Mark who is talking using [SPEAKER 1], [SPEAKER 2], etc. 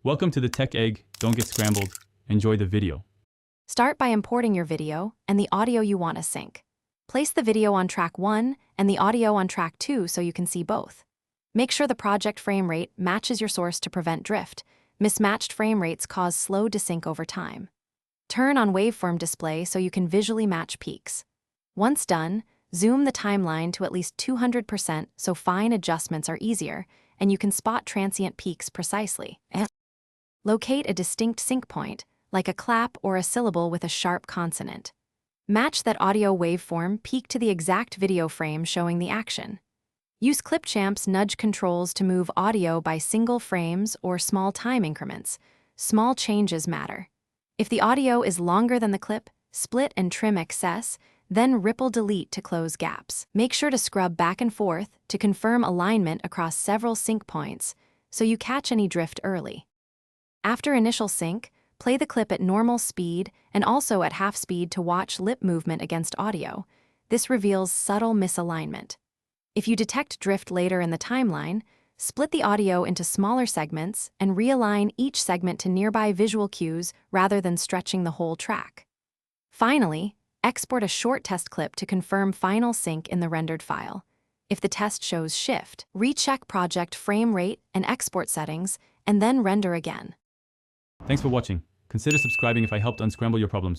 [SPEAKER 1] Welcome to the Tech Egg. Don't get scrambled. Enjoy the video.
[SPEAKER 2] Start by importing your video and the audio you want to sync. Place the video on track 1 and the audio on track 2 so you can see both. Make sure the project frame rate matches your source to prevent drift. Mismatched frame rates cause slow desync over time. Turn on waveform display so you can visually match peaks. Once done, zoom the timeline to at least 200% so fine adjustments are easier and you can spot transient peaks precisely. Locate a distinct sync point, like a clap or a syllable with a sharp consonant. Match that audio waveform peak to the exact video frame showing the action. Use Clipchamp's nudge controls to move audio by single frames or small time increments. Small changes matter. If the audio is longer than the clip, split and trim excess, then ripple delete to close gaps. Make sure to scrub back and forth to confirm alignment across several sync points so you catch any drift early. After initial sync, play the clip at normal speed and also at half speed to watch lip movement against audio. This reveals subtle misalignment. If you detect drift later in the timeline, split the audio into smaller segments and realign each segment to nearby visual cues rather than stretching the whole track. Finally, export a short test clip to confirm final sync in the rendered file. If the test shows shift, recheck project frame rate and export settings, and then render again.
[SPEAKER 1] Thanks for watching. Consider subscribing if I helped unscramble your problems.